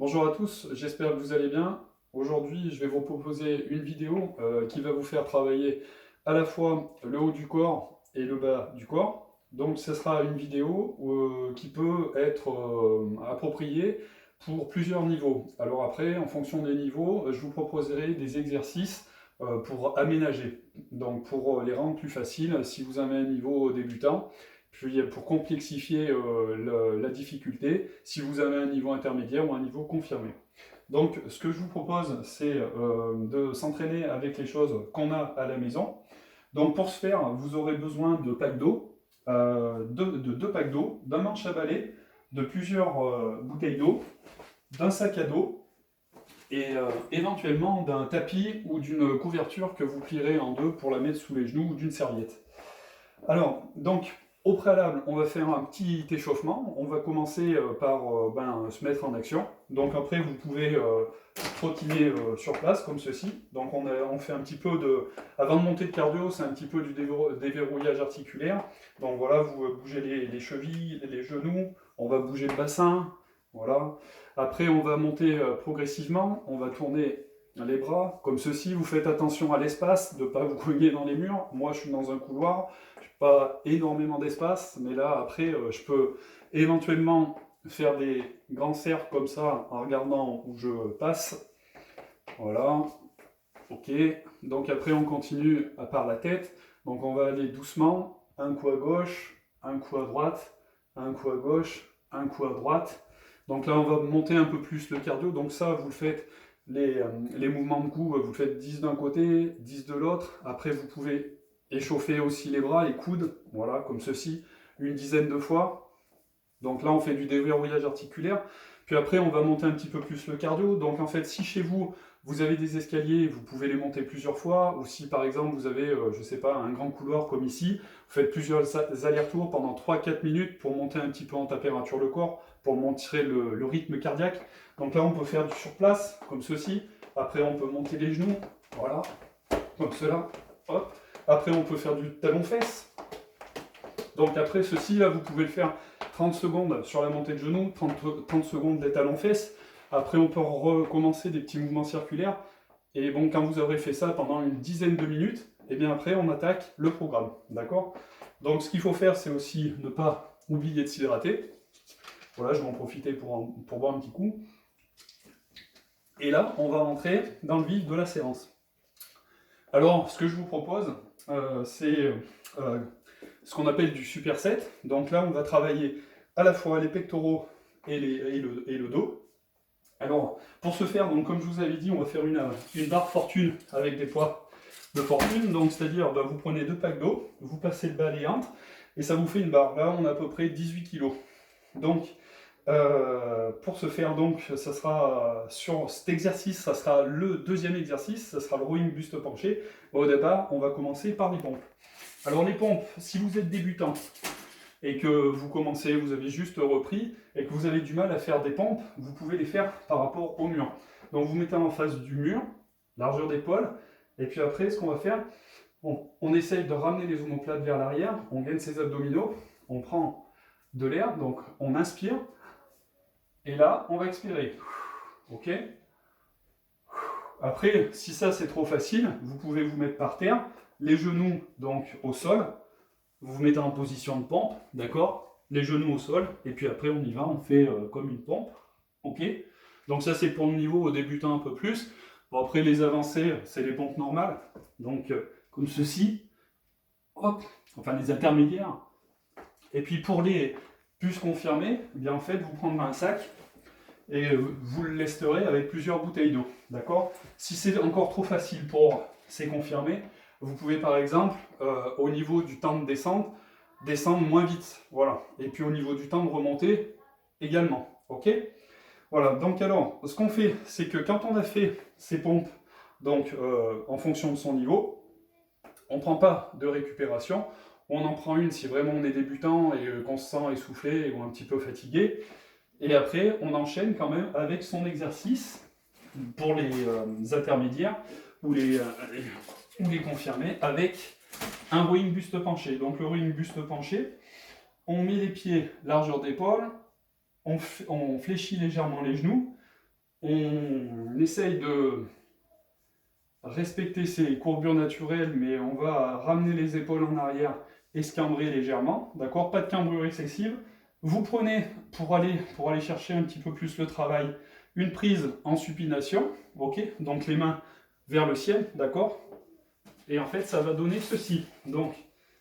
Bonjour à tous, j'espère que vous allez bien. Aujourd'hui, je vais vous proposer une vidéo qui va vous faire travailler à la fois le haut du corps et le bas du corps. Donc, ce sera une vidéo qui peut être appropriée pour plusieurs niveaux. Alors après, en fonction des niveaux, je vous proposerai des exercices pour aménager, donc pour les rendre plus faciles si vous avez un niveau débutant. Puis pour complexifier la difficulté, si vous avez un niveau intermédiaire ou un niveau confirmé. Donc ce que je vous propose, c'est de s'entraîner avec les choses qu'on a à la maison. Donc pour ce faire, vous aurez besoin de packs d'eau, de deux packs d'eau, d'un manche à balai, de plusieurs bouteilles d'eau, d'un sac à dos et éventuellement d'un tapis ou d'une couverture que vous plierez en deux pour la mettre sous les genoux ou d'une serviette. Alors, donc, au préalable, on va faire un petit échauffement. On va commencer par se mettre en action. Donc après, vous pouvez trottiner sur place, comme ceci. Donc on fait un petit peu de... Avant de monter le cardio, c'est un petit peu du déverrouillage articulaire. Donc voilà, vous bougez les chevilles, les genoux. On va bouger le bassin. Voilà. Après, on va monter progressivement. On va tourner les bras, comme ceci. Vous faites attention à l'espace, de ne pas vous cogner dans les murs. Moi, je suis dans un couloir. Pas énormément d'espace, mais là, après, je peux éventuellement faire des grands cercles comme ça en regardant où je passe. Voilà, ok. Donc après, on continue par la tête. Donc on va aller doucement, un coup à gauche, un coup à droite, un coup à gauche, un coup à droite. Donc là, on va monter un peu plus le cardio. Donc ça, vous le faites, les mouvements de cou, vous le faites 10 d'un côté, 10 de l'autre. Après, vous pouvez échauffer aussi les bras, les coudes, voilà, comme ceci, une dizaine de fois. Donc là, on fait du déverrouillage articulaire. Puis après, on va monter un petit peu plus le cardio. Donc en fait, si chez vous, vous avez des escaliers, vous pouvez les monter plusieurs fois. Ou si par exemple, vous avez, je ne sais pas, un grand couloir comme ici, vous faites plusieurs allers-retours pendant 3-4 minutes pour monter un petit peu en température le corps, pour montrer le rythme cardiaque. Donc là, on peut faire du sur place, comme ceci. Après, on peut monter les genoux, voilà, comme cela. Hop. Après, on peut faire du talon-fesse. Donc après, ceci, là, vous pouvez le faire 30 secondes sur la montée de genoux, 30 secondes des talons-fesses. Après, on peut recommencer des petits mouvements circulaires. Et bon, quand vous aurez fait ça pendant une dizaine de minutes, et bien après, on attaque le programme. D'accord? Donc, ce qu'il faut faire, c'est aussi ne pas oublier de s'hydrater. Voilà, je vais en profiter pour boire un petit coup. Et là, on va rentrer dans le vif de la séance. Alors, ce que je vous propose, c'est ce qu'on appelle du superset. Donc là, on va travailler à la fois les pectoraux et le dos. Alors, pour ce faire, donc, comme je vous avais dit, on va faire une barre fortune avec des poids de fortune. Donc, c'est-à-dire, vous prenez deux packs d'eau, vous passez le balai entre, et ça vous fait une barre. Là, on a à peu près 18 kg. Donc, pour ce faire, donc, ça sera sur cet exercice, ça sera le deuxième exercice, ça sera le rowing buste penché. Au départ, on va commencer par les pompes. Alors les pompes, si vous êtes débutant et que vous commencez, vous avez juste repris et que vous avez du mal à faire des pompes, vous pouvez les faire par rapport au mur. Donc vous mettez en face du mur, largeur d'épaule, et puis après ce qu'on va faire, on essaye de ramener les omoplates vers l'arrière, on gagne ses abdominaux, on prend de l'air, donc on inspire, et là on va expirer. Ok? Après, si ça c'est trop facile, vous pouvez vous mettre par terre, les genoux donc au sol, vous vous mettez en position de pompe, d'accord? Les genoux au sol, et puis après on y va, on fait comme une pompe, ok? Donc ça c'est pour le niveau débutant un peu plus. Bon après les avancées, c'est les pompes normales, donc comme ceci, hop, enfin les intermédiaires. Et puis pour les plus confirmés, eh bien en fait vous prendrez un sac et vous le lesterez avec plusieurs bouteilles d'eau, d'accord? Si c'est encore trop facile pour ces confirmés, vous pouvez par exemple, au niveau du temps de descente, descendre moins vite, voilà. Et puis au niveau du temps de remonter, également, ok? Voilà, donc alors, ce qu'on fait, c'est que quand on a fait ces pompes, donc en fonction de son niveau, on ne prend pas de récupération, on en prend une si vraiment on est débutant et qu'on se sent essoufflé ou un petit peu fatigué, et après, on enchaîne quand même avec son exercice pour les intermédiaires ou les confirmés avec un rowing buste penché. Donc le rowing buste penché, on met les pieds largeur d'épaule, on fléchit légèrement les genoux, on essaye de respecter ces courbures naturelles, mais on va ramener les épaules en arrière et se cambrer légèrement, d'accord? Pas de cambrure excessive. Vous prenez, pour aller chercher un petit peu plus le travail, une prise en supination, ok? Donc les mains vers le ciel, d'accord? Et en fait, ça va donner ceci. Donc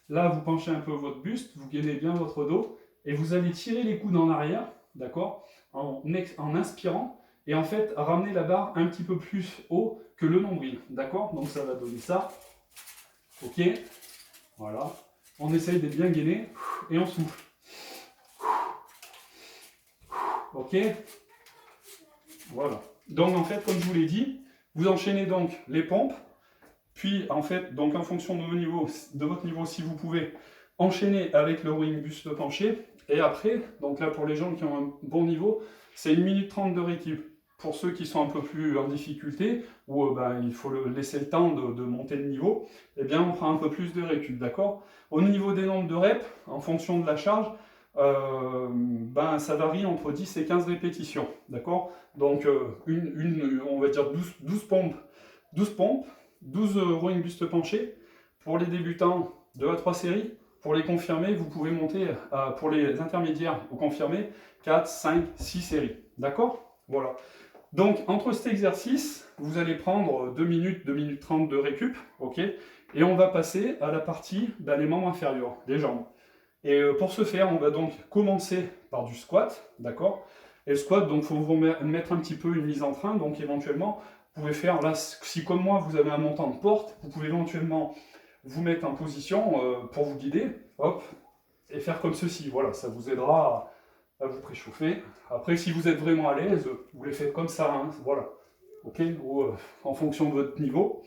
là, vous penchez un peu votre buste, vous gainez bien votre dos, et vous allez tirer les coudes en arrière, d'accord? En inspirant, et en fait, ramener la barre un petit peu plus haut que le nombril, d'accord? Donc ça va donner ça, ok? Voilà. On essaye d'être bien gainé, et on souffle. Ok? Voilà. Donc en fait, comme je vous l'ai dit, vous enchaînez donc les pompes, puis en fait, donc en fonction de votre niveau, si vous pouvez, enchaîner avec le rowing buste penché, et après, donc là pour les gens qui ont un bon niveau, c'est 1 minute 30 de récup. Pour ceux qui sont un peu plus en difficulté, où il faut laisser le temps de monter de niveau, eh bien on fera un peu plus de récup, d'accord? Au niveau des nombres de reps, en fonction de la charge, ça varie entre 10 et 15 répétitions, d'accord? Donc on va dire 12 pompes, 12 rowing buste penché. Pour les débutants, 2 à 3 séries. Pour les confirmés, vous pouvez monter, pour les intermédiaires ou confirmés, 4, 5, 6 séries, d'accord? Voilà. Donc, entre cet exercice, vous allez prendre 2 minutes, 2 minutes 30 de récup, ok? Et on va passer à la partie les membres inférieurs, les jambes. Et pour ce faire, on va donc commencer par du squat, d'accord? Et le squat, donc il faut vous mettre un petit peu une mise en train, donc éventuellement, vous pouvez faire, là, si comme moi, vous avez un montant de porte, vous pouvez éventuellement vous mettre en position pour vous guider, hop, et faire comme ceci, voilà, ça vous aidera à vous préchauffer. Après, si vous êtes vraiment à l'aise, vous les faites comme ça, hein, voilà, ok? Ou en fonction de votre niveau.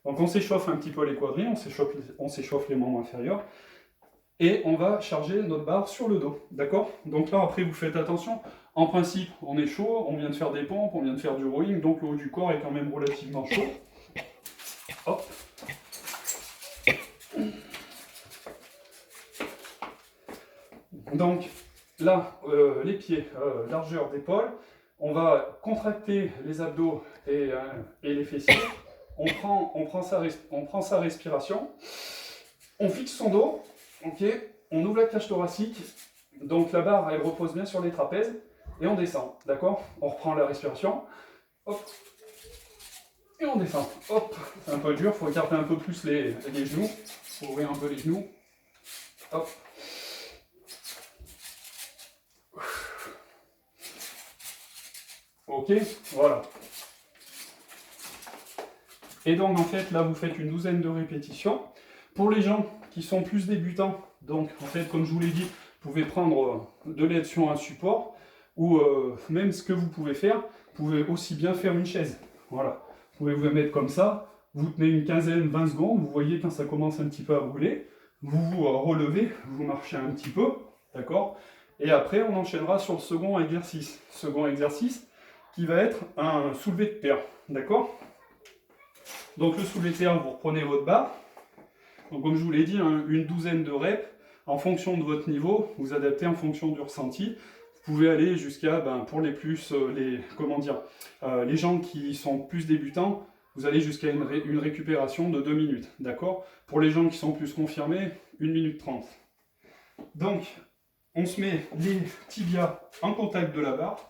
Donc on s'échauffe un petit peu les quadrilles, on s'échauffe les membres inférieurs, et on va charger notre barre sur le dos, d'accord? Donc là, après, vous faites attention. En principe, on est chaud, on vient de faire des pompes, on vient de faire du rowing, donc le haut du corps est quand même relativement chaud. Hop. Donc là, les pieds, largeur d'épaule. On va contracter les abdos et les fessiers. On prend sa respiration. On fixe son dos. Ok, on ouvre la cage thoracique, donc la barre elle repose bien sur les trapèzes et on descend, d'accord? On reprend la respiration, hop, et on descend, hop. C'est un peu dur, il faut écarter un peu plus les genoux, faut ouvrir un peu les genoux, hop. Ok, voilà. Et donc en fait là vous faites une douzaine de répétitions. Pour les gens qui sont plus débutants, donc en fait comme je vous l'ai dit, vous pouvez prendre de l'aide sur un support, ou même ce que vous pouvez faire, vous pouvez aussi bien faire une chaise. Voilà, vous pouvez vous mettre comme ça, vous tenez une quinzaine, 20 secondes, vous voyez quand ça commence un petit peu à brûler, vous vous relevez, vous marchez un petit peu, d'accord? Et après on enchaînera sur le second exercice. Second exercice qui va être un soulevé de terre, d'accord? Donc le soulevé de terre, vous reprenez votre barre. Donc comme je vous l'ai dit, hein, une douzaine de reps. En fonction de votre niveau, vous adaptez en fonction du ressenti. Vous pouvez aller jusqu'à, pour les plus, les gens qui sont plus débutants, vous allez jusqu'à une récupération de 2 minutes, d'accord? Pour les gens qui sont plus confirmés, 1 minute 30. Donc, on se met les tibias en contact de la barre,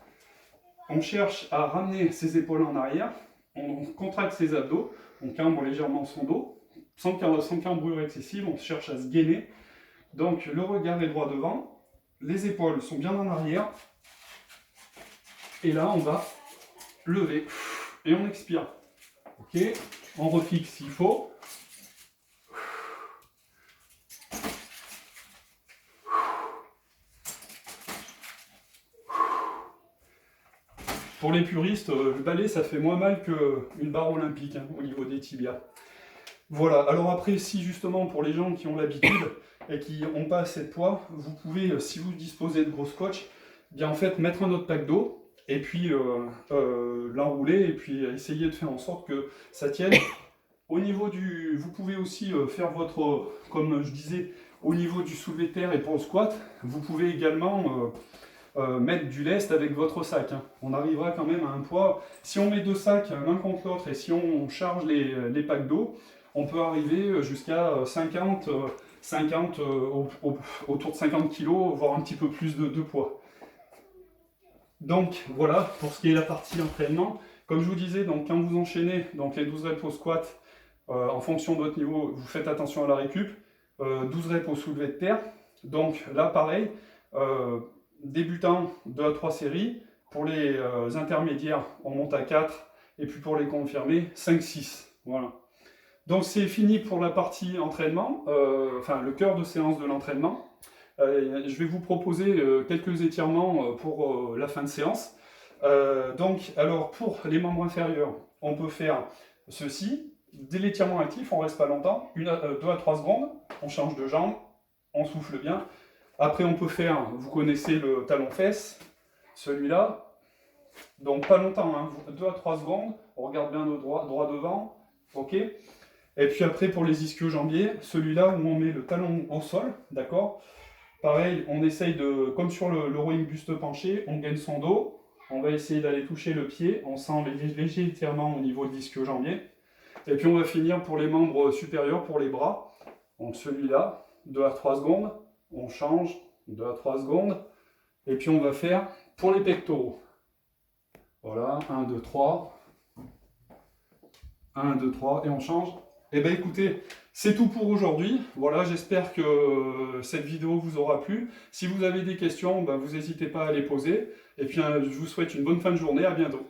on cherche à ramener ses épaules en arrière, on contracte ses abdos, on cambre légèrement son dos, sans cambrure excessive, on cherche à se gainer. Donc le regard est droit devant, les épaules sont bien en arrière, et là on va lever, et on expire. Ok, on refixe s'il faut. Pour les puristes, le balai ça fait moins mal qu'une barre olympique au niveau des tibias. Voilà, alors après, si justement pour les gens qui ont l'habitude et qui n'ont pas assez de poids, vous pouvez, si vous disposez de gros scotch, bien en fait mettre un autre pack d'eau et puis l'enrouler et puis essayer de faire en sorte que ça tienne. Au niveau du... Vous pouvez aussi faire votre, comme je disais, au niveau du soulevé de terre et pour le squat, vous pouvez également mettre du lest avec votre sac, hein. On arrivera quand même à un poids, si on met 2 sacs l'un contre l'autre et si on charge les packs d'eau, on peut arriver jusqu'à 50, autour de 50 kg, voire un petit peu plus de poids. Donc voilà pour ce qui est la partie entraînement. Comme je vous disais, donc, quand vous enchaînez donc, les 12 reps au squat, en fonction de votre niveau, vous faites attention à la récup. 12 reps au soulevé de terre. Donc là, pareil, débutant 2 à 3 séries. Pour les intermédiaires, on monte à 4. Et puis pour les confirmés, 5-6. Voilà. Donc c'est fini pour la partie entraînement, enfin le cœur de séance de l'entraînement. Je vais vous proposer quelques étirements pour la fin de séance. Donc, alors pour les membres inférieurs, on peut faire ceci. Dès l'étirement actif, on reste pas longtemps, 2 à 3 secondes, on change de jambe, on souffle bien. Après, on peut faire, vous connaissez le talon-fesse, celui-là. Donc, pas longtemps, hein, 2 à 3 secondes, on regarde bien le droit devant, ok. Et puis après, pour les ischio-jambiers, celui-là où on met le talon au sol, d'accord. Pareil, on essaye de, comme sur le rowing buste penché, on gaine son dos, on va essayer d'aller toucher le pied, on sent léger étirement au niveau de l'ischio-jambier. Et puis on va finir pour les membres supérieurs, pour les bras. Donc celui-là, 2 à 3 secondes, on change, 2 à 3 secondes. Et puis on va faire pour les pectoraux. Voilà, 1, 2, 3. 1, 2, 3, et on change. Et bien écoutez, c'est tout pour aujourd'hui. Voilà, j'espère que cette vidéo vous aura plu. Si vous avez des questions, ben, vous n'hésitez pas à les poser. Et puis je vous souhaite une bonne fin de journée, à bientôt.